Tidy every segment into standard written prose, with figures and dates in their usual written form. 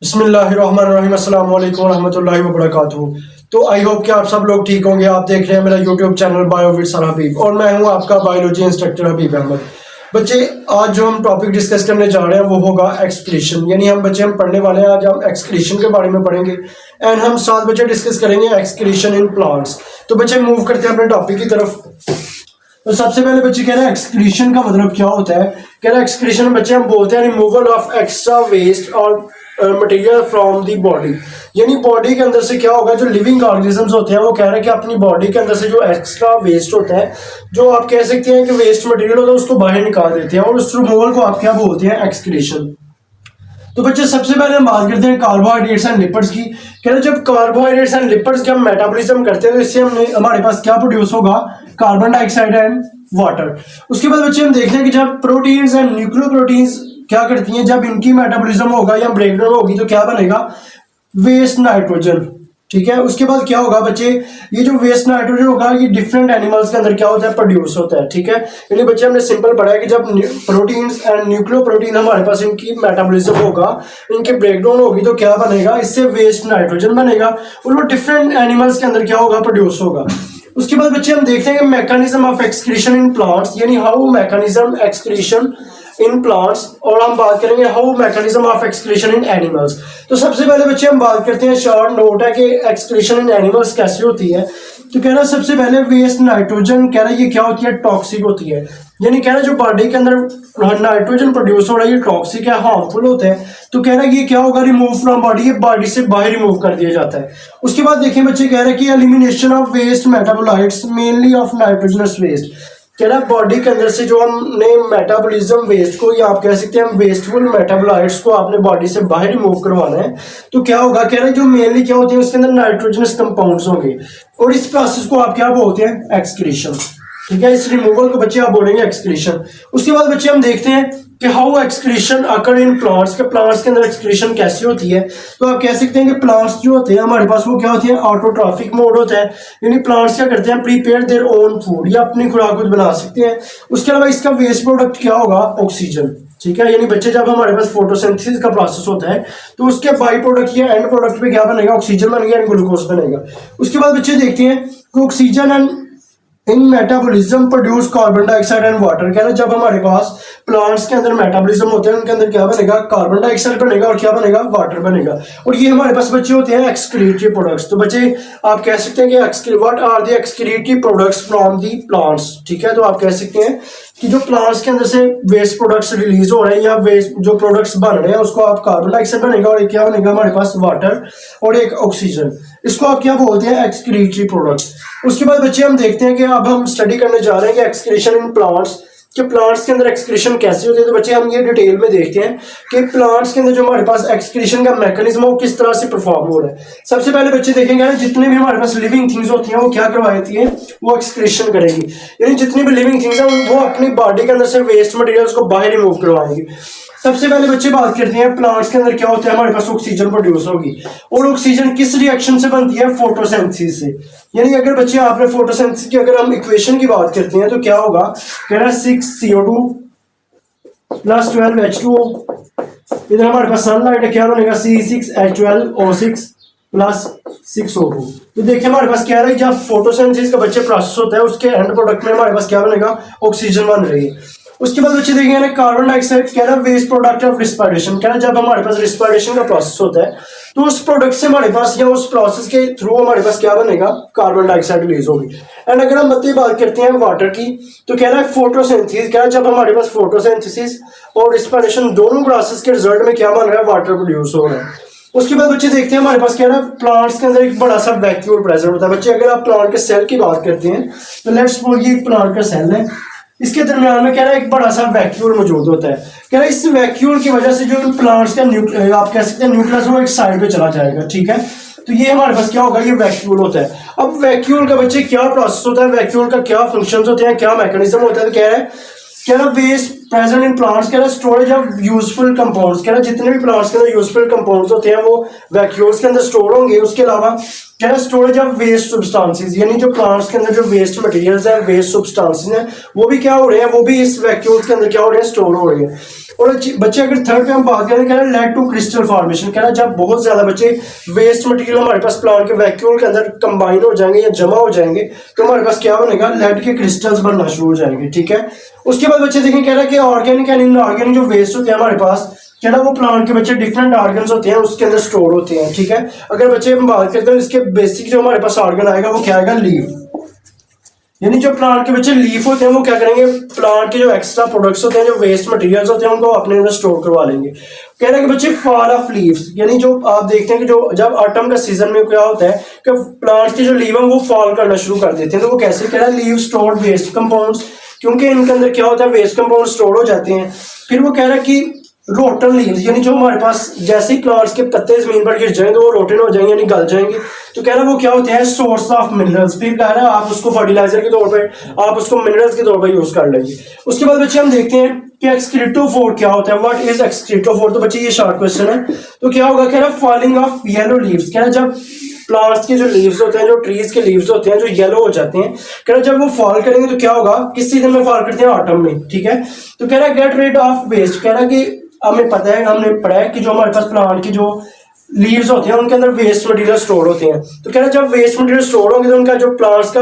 बिस्मिल्लाहिर्रहमानिर्रहीम अस्सलाम वालेकुम रहमतुल्लाहि व बरकातुहू। तो आई होप कि आप सब लोग ठीक होंगे। आप देख रहे हैं मेरा YouTube channel bio with sir Habib और मैं हूं आपका बायोलॉजी इंस्ट्रक्टर हबीब अहमद। बच्चे, आज जो हम टॉपिक डिस्कस करने जा रहे हैं वो होगा एक्सक्रीशन। यानी हम पढ़ने वाले हैं, आज हम एक्सक्रीशन के बारे में पढ़ेंगे एंड हम साथ बच्चे डिस्कस करेंगे एक्सक्रीशन इन प्लांट्स। तो बच्चे मूव करते हैं अपने टॉपिक की तरफ। तो सबसे पहले बच्चे कह रहे हैं एक्सक्रीशन का मतलब क्या होता है। कह रहे हैं एक्सक्रीशन बच्चे हम बोलते हैं रिमूवल ऑफ एक्स्ट्रा वेस्ट और मटेरियल फ्रॉम दी बॉडी। यानी बॉडी के अंदर से क्या होगा, जो लिविंग ऑर्गेनिजम्स होते हैं वो कह रहे हैं कि अपनी बॉडी के अंदर से जो एक्स्ट्रा वेस्ट होता है, जो आप कह सकते हैं कि वेस्ट मटेरियल होता है, उसको बाहर निकाल देते हैं और उस रिमूवल को आप क्या बोलते हैं, एक्सक्रीशन। तो बच्चे सबसे पहले हम बात करते हैं कार्बोहाइड्रेट्स एंड लिपिड्स की। कह रहे जब कार्बोहाइड्रेट्स एंड लिपिड्स के हम मेटाबॉलिज्म करते हैं तो इससे हमारे पास क्या प्रोड्यूस होगा, कार्बन डाइऑक्साइड एंड वाटर। उसके बाद बच्चे हम देखते हैं कि जब प्रोटीन्स एंड न्यूक्लियोप्रोटीन्स क्या करती हैं, जब इनकी मेटाबॉलिज्म होगा या ब्रेकडाउन होगी तो क्या बनेगा, वेस्ट नाइट्रोजन। ठीक है, उसके बाद क्या होगा बच्चे, ये जो वेस्ट नाइट्रोजन होगा ये डिफरेंट एनिमल्स के अंदर क्या होता है, प्रोड्यूस होता है। ठीक है, यानी बच्चे हमने सिंपल पढ़ा है कि जब प्रोटीन्स एंड न्यूक्लियोप्रोटीन हमारे पास इनकी मेटाबॉलिज्म होगा, इनके ब्रेकडाउन होगी तो क्या बनेगा, इससे वेस्ट नाइट्रोजन बनेगा और वो डिफरेंट एनिमल्स के अंदर क्या होगा, प्रोड्यूस होगा। उसके बाद बच्चे हम देखते हैं mechanism of excretion in plants, यानी how mechanism excretion in plants, और हम बात करेंगे how mechanism of excretion in animals. तो सबसे पहले बच्चे हम बात करते हैं, शॉर्ट नोट है कि एक्सक्रीशन इन एनिमल्स कैसे होती है। तो कह रहा है सबसे पहले वेस्ट नाइट्रोजन, कह रहा है ये क्या होती है, टॉक्सिक होती है। यानी कह रहा है जो बॉडी के अंदर नाइट्रोजन प्रोड्यूस हो रहा है ये टॉक्सिक है, हार्मफुल होता है। तो कह रहा है ये क्या होगा, रिमूव फ्रॉम बॉडी, ये बॉडी से बाहर रिमूव कर दिया जाता है। उसके बाद देखिए बच्चे कह रहे हैं कि elimination of waste metabolites mainly of nitrogenous waste. कह रहा है बॉडी के अंदर से जो हमने मेटाबॉलिज्म वेस्ट को, या आप कह सकते हैं वेस्टफुल मेटाबोलाइट्स को आपने बॉडी से बाहर रिमूव करवाना है तो क्या होगा, कह रहा है जो मेनली क्या होते हैं उसके अंदर नाइट्रोजनस कंपाउंड्स होंगे और इस प्रोसेस को आप क्या बोलते हैं, एक्सक्रीशन। ठीक है, इस रिमूवल को बच्चे आप बोलेंगे एक्सक्रीशन। उसके बाद बच्चे हम देखते हैं कि how excretion occur in plants, के प्लांट्स के अंदर एक्सक्रीशन कैसी होती है। तो आप कह सकते हैं कि प्लांट्स जो होते हैं हमारे पास वो क्या होती है, ऑटोट्रॉफिक मोड होता है। यानी प्लांट्स क्या करते हैं, प्रीपेयर देयर ओन फूड, या अपनी खुराक खुद बना सकते हैं। उसके अलावा इसका वेस्ट प्रोडक्ट क्या होगा, ऑक्सीजन। ठीक है, यानी बच्चे जब हमारे पास फोटोसिंथेसिस का प्रोसेस होता है तो उसके बाई प्रोडक्ट या एंड प्रोडक्ट पे क्या बनेगा, ऑक्सीजन बनेगा एंड ग्लूकोज बनेगा। उसके बाद बच्चे देखते हैं कि oxygen and in metabolism produce carbon dioxide and water. कह रहे हैं जब हमारे पास प्लांट्स के अंदर मेटाबॉलिज्म होते हैं उनके अंदर क्या बनेगा, कार्बन डाइऑक्साइड बनेगा और क्या बनेगा, वाटर बनेगा। और ये हमारे पास बच्चे होते हैं एक्सक्रीटरी प्रोडक्ट्स। तो बच्चे आप कह सकते हैं कि what are the excretory products from the plants. ठीक है, तो आप कह सकते हैं कि जो प्लांट्स के अंदर से वेस्ट प्रोडक्ट्स रिलीज हो रहे हैं या वेस्ट जो प्रोडक्ट्स बन रहे हैं उसको आप कार्बन डाइऑक्साइड बनेगा और एक क्या बनेगा हमारे पास, वाटर और एक ऑक्सीजन। इसको आप क्या बोलते हैं, एक्सक्रीटरी प्रोडक्ट्स। उसके बाद बच्चे हम देखते हैं कि अब हम स्टडी करने जा रहे हैं कि एक्सक्रीशन इन प्लांट्स, कि प्लांट्स के अंदर एक्सक्रीशन कैसे होती है। तो बच्चे हम ये डिटेल में देखते हैं कि प्लांट्स के अंदर जो हमारे पास एक्सक्रीशन का मैकेनिज्म है वो किस तरह से परफॉर्म हो रहा है। सबसे पहले बच्चे देखेंगे जितने भी हमारे पास लिविंग थिंग्स होती हैं वो क्या करवाती हैं, वो एक्सक्रीशन करेंगी। यानी जितनी भी लिविंग थिंग्स हैं वो अपनी बॉडी के अंदर से वेस्ट मटेरियल्स को बाहर रिमूव करवाएंगी। सबसे पहले बच्चे बात करते हैं प्लांट्स के अंदर क्या होता है, हमारे पास ऑक्सीजन प्रोड्यूस होगी और ऑक्सीजन किस रिएक्शन से बनती है, फोटोसिंथेसिस से। यानी अगर बच्चे आपने फोटोसिंथेसिस की अगर हम इक्वेशन की बात करते हैं तो क्या होगा, कह रहा है 6CO2 प्लस 12H2O। इधर हमारे पास सनलाइट है, क्या बनेगा, C6H12O6 प्लस 6O2। तो देखिए हमारे पास क्या है, जब फोटोसिंथेसिस का बच्चे प्रोसेस होता है उसके एंड प्रोडक्ट में हमारे पास क्या बनेगा, ऑक्सीजन बन रही है। उसके बाद बच्चे देखेंगे ना कार्बन डाइऑक्साइड, कह रहा है वेस्ट प्रोडक्ट ऑफ रिस्पिरेशन। कह रहा है जब हमारे पास रिस्पिरेशन का प्रोसेस होता है तो उस प्रोडक्ट से हमारे पास या उस प्रोसेस के थ्रू हमारे पास क्या बनेगा, कार्बन डाइऑक्साइड रिलीज होगी। एंड अगर हम बात करते हैं वाटर की तो कह रहा है फोटोसिंथेसिस, कह रहा है जब हमारे पास फोटोसिंथेसिस और रिस्पिरेशन दोनों प्रोसेस के रिजल्ट में क्या बन रहा है, वाटर प्रोड्यूस हो रहा है। उसके बाद बच्चे देखते हैं हमारे पास क्या है, प्लांट्स के अंदर एक बड़ा सा वैक्यूल प्रेजेंट होता है। बच्चे अगर आप प्लांट के सेल की बात करते हैं तो लेट्स सपोज ये एक प्लांट का सेल है, इसके दरमियान में कह रहा है एक बड़ा सा वैक्यूल मौजूद होता है। कह रहा है इस वैक्यूल की वजह से जो प्लांट्स का आप कह सकते हैं न्यूक्लियस वो एक साइड पे चला जाएगा। ठीक है, तो ये हमारे पास क्या होगा, ये वैक्यूल होता है। अब वैक्यूल का बच्चे क्या प्रोसेस होता है, वैक्यूल का क्या फंक्शंस होते हैं, क्या मैकेनिज्म होता है। तो कह रहा है वेस्ट प्रेजेंट इन प्लांट्स, कह रहा है स्टोरेज ऑफ यूजफुल कंपाउंड्स। कह रहा है जितने भी प्लांट्स के अंदर यूजफुल कंपाउंड्स होते हैं वो वैक्यूल्स के अंदर स्टोर होंगे। उसके अलावा क्या है स्टोरेज ऑफ वेस्ट सब्सटेंसेस, यानी जो प्लांट्स के अंदर जो वेस्ट मटेरियल्स है, वेस्ट सब्सटेंसेस हैं, वो भी क्या हो रहे हैं, वो भी इस वैक्यूल्स के अंदर क्या हो रहे हैं, स्टोर हो रहे हैं। और बच्चे अगर थर्ड पे हम बात करें, कह रहे हैं लेड टू क्रिस्टल फॉर्मेशन, कह रहा है जब बहुत ज्यादा बच्चे वेस्ट मटेरियल हमारे पास प्लांट के वैक्यूल के अंदर कंबाइन हो जाएंगे या जमा हो जाएंगे, तो हमारे पास क्या बनेगा, लेड के क्रिस्टल्स बनना शुरू हो जाएंगे, ठीक है। उसके बाद बच्चे देखें, कह रहा है कि ऑर्गेनिक एंड इनऑर्गेनिक जो वेस्ट होते हैं हमारे पास, क्या ना वो प्लांट के बच्चे डिफरेंट ऑर्गन्स होते हैं उसके अंदर स्टोर होते हैं, ठीक है। अगर बच्चे हम बात करते हैं इसके बेसिक जो हमारे पास ऑर्गन आएगा वो क्या आएगा, लीफ, यानी जो प्लांट के बच्चे लीफ होते हैं वो क्या करेंगे, प्लांट के जो एक्स्ट्रा प्रोडक्ट्स होते हैं, जो वेस्ट मटेरियल्स होते हैं, उनको अपने अंदर स्टोर करवा लेंगे। कह रहे हैं कि बच्चे फॉल ऑफ लीव्स, यानी जो आप देखते हैं कि जो जब ऑटम का सीजन में क्या होता है कि प्लांट के जो लीव है वो फॉल करना शुरू कर देते हैं, तो वो कैसे, कह रहा है लीव स्टोर्ड वेस्ट कंपाउंड्स, क्योंकि इनके अंदर क्या होता है, वेस्ट कंपाउंड स्टोर हो जाते हैं। फिर वो कह रहा है कि रोटन लीव्स, यानी जो हमारे पास जैसे ही प्लांट्स के पत्ते जमीन पर गिर जाएंगे तो वो रोटन हो जाएंगे, यानी गल जाएंगे, तो कह रहा है वो क्या होते हैं, सोर्स ऑफ मिनरल्स। फिर कह रहा है आप उसको फर्टिलाइजर के तौर पे, आप उसको मिनरल्स के तौर पर यूज कर लेंगे। उसके बाद बच्चे हम देखते हैं कि एक्सक्रीटोफोर क्या होता है, व्हाट इज एक्सक्रीटोफोर। तो बच्चे ये शॉर्ट क्वेश्चन है, तो क्या होगा, कह रहा है फॉलिंग ऑफ येलो लीव्स, कह रहा है जब प्लांट्स के जो लीव्स होते हैं, जो ट्रीज के लीव्स होते हैं, जो येलो हो जाते हैं, कह रहा है जब वो फॉल करेंगे तो क्या होगा, किस सीजन में फॉल करते हैं, ऑटम में, ठीक है। तो कह रहा है गेट रिड ऑफ वेस्ट, कह रहा है कि हमें पता है, हमने पढ़ा है कि जो हमारे पास प्लांट की जो लीव्स होते हैं उनके अंदर वेस्ट मटेरियल स्टोर होते हैं। तो कह रहा है जब वेस्ट मटेरियल स्टोर होंगे तो उनका जो प्लांट्स का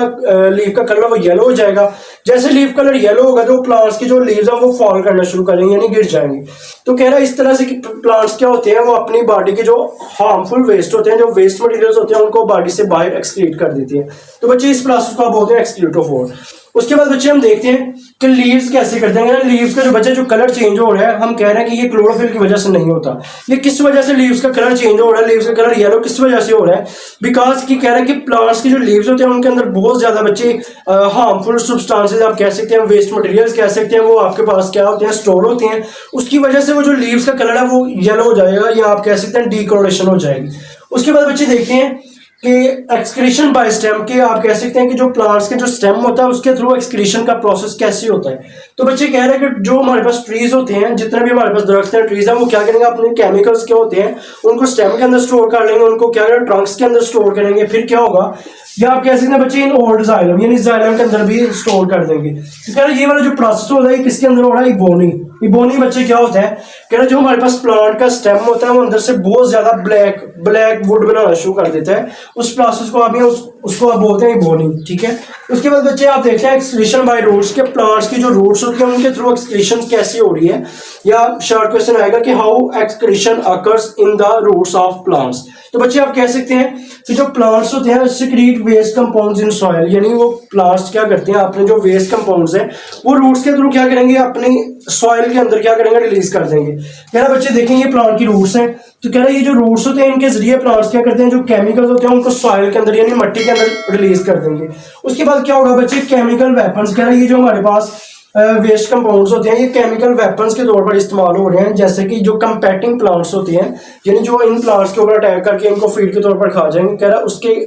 लीव का कलर वो येलो हो जाएगा। जैसे लीव कलर येलो होगा तो प्लांट्स की जो लीव्स हैं वो फॉल करना शुरू करेंगे, यानी गिर जाएंगे। तो कह रहा है इस तरह से कि प्लांट्स क्या होते हैं, वो अपनी बॉडी के जो हार्मफुल वेस्ट होते हैं, जो वेस्ट मटेरियल्स होते हैं, उनको बॉडी से बाहर एक्सक्रीट कर देती है। तो बच्चे इस प्रोसेस को आप बोलते हैं एक्सक्रीटोफोर। उसके बाद बच्चे हम देखते हैं कि लीव्स कैसे करते हैं। लीव्स का जो बच्चे जो कलर चेंज हो रहा है, हम कह रहे हैं कि ये क्लोरोफिल की वजह से नहीं होता। ये किस वजह से लीव्स का कलर चेंज हो रहा है, लीव्स का कलर येलो किस वजह से हो रहा है, बिकॉज की कह रहे हैं कि प्लांट्स की जो लीव्स होते हैं उनके अंदर बहुत ज्यादा बच्चे हार्मफुल सब्सटेंसेस आप कह सकते हैं, वेस्ट मटेरियल्स कह सकते हैं, वो आपके पास क्या होते हैं, स्टोर होते हैं। उसकी वजह से वो जो लीव्स का कलर है वो येलो हो जाएगा, या आप कह सकते हैं डीकलोरेशन हो जाएगी। उसके बाद बच्चे देखते हैं कि एक्सक्रीशन बाय स्टेम, के आप कह सकते हैं कि जो प्लांट्स के जो स्टेम होता है उसके थ्रू एक्सक्रीशन का प्रोसेस कैसे होता है। तो बच्चे कह रहे हैं कि जो हमारे पास ट्रीज होते हैं, जितने भी हमारे पास दरख्त हैं, ट्रीज हैं, वो क्या करेंगे, अपने केमिकल्स के होते हैं उनको स्टेम के अंदर स्टोर कर लेंगे, उनको क्या करेंगे, ट्रंक्स के अंदर स्टोर करेंगे। फिर क्या होगा, या आप कह सकते हैं बच्चे इन ओल्ड जाइलम, यानी जाइलम के अंदर भी स्टोर कर देंगे। तो कह रहे ये वाला जो प्रोसेस होता है किसके अंदर हो रहा है, इबोनी। इबोनी बच्चे क्या होता है, कह रहे जो हमारे पास प्लांट का स्टेम होता है वो अंदर से बहुत ज्यादा ब्लैक वुड बनाना शुरू कर देता है। उस प्रोसेस को आप उसको आप बोलते हैं इबोनी, ठीक है। उसके बाद बच्चे आप देखते हैं एक्सक्रीशन बाय रूट्स, के प्लांट्स की जो रूट्स होती हैं उनके थ्रू एक्सक्रीशन कैसी हो रही है, या शॉर्ट क्वेश्चन आएगा कि how excretion occurs in the roots of plants. तो बच्चे आप कह सकते हैं कि जो प्लांट्स होते हैं secrete waste compounds in soil, यानी वो प्लांट्स क्या करते हैं, अपने जो वेस्ट कंपाउंड्स हैं वो रूट्स के थ्रू क्या करेंगे, अपनी सॉइल के अंदर क्या करेंगे, रिलीज कर देंगे। कह रहा बच्चे देखेंगे प्लांट की रूट्स हैं, तो कह रहा है ये जो रूट्स होते हैं इनके जरिए प्लांट्स क्या करते हैं, जो केमिकल्स होते हैं उनको सॉइल के अंदर यानी मिट्टी के अंदर रिलीज कर देंगे। उसके बाद क्या होगा बच्चे, केमिकल वेपन्स, कह रहा है ये जो हमारे पास वेस्ट कंपाउंड्स होते हैं ये केमिकल वेपन्स के तौर पर इस्तेमाल हो रहे हैं, जैसे कि जो कंपैक्टिंग प्लांट्स होती हैं, यानी जो इन प्लांट्स के ऊपर अटैक करके इनको फीड के तौर पर खा जाएंगे। कह रहा है उसके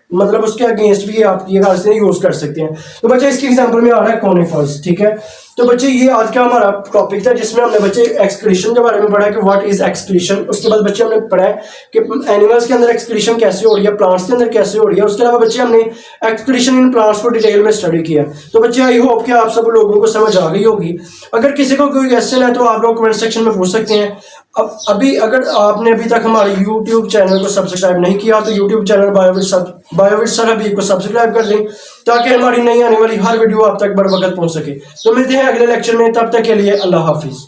मतलब उसके अगेंस्ट भी आप ये यूज कर सकते हैं। तो बच्चे इसके एग्जांपल में आ रहा है कॉनिफर्स, ठीक है। तो बच्चे ये आज का हमारा टॉपिक था जिसमें हमने बच्चे एक्सक्रीशन के बारे में पढ़ा कि व्हाट इज एक्सक्रीशन। उसके बाद बच्चे हमने पढ़ा है कि एनिमल्स के अंदर एक्सक्रीशन कैसे हो रही है, प्लांट्स के अंदर कैसे हो रही है। उसके अलावा बच्चे हमने एक्सक्रीशन इन प्लांट्स को डिटेल में स्टडी किया। तो बच्चे आई होप कि आप सब लोगों को समझ आ गई होगी। अगर किसी को कोई क्वेश्चन है तो आप लोग कमेंट सेक्शन में पूछ सकते हैं। अब अगर आपने अभी तक हमारे YouTube चैनल को सब्सक्राइब नहीं किया तो YouTube चैनल बायोविट सर हबीब को सब्सक्राइब कर लें ताकि हमारी नई आने वाली हर वीडियो आप तक बर वक्त पहुंच सके। तो मिलते हैं अगले लेक्चर में, तब तक के लिए अल्लाह हाफिज।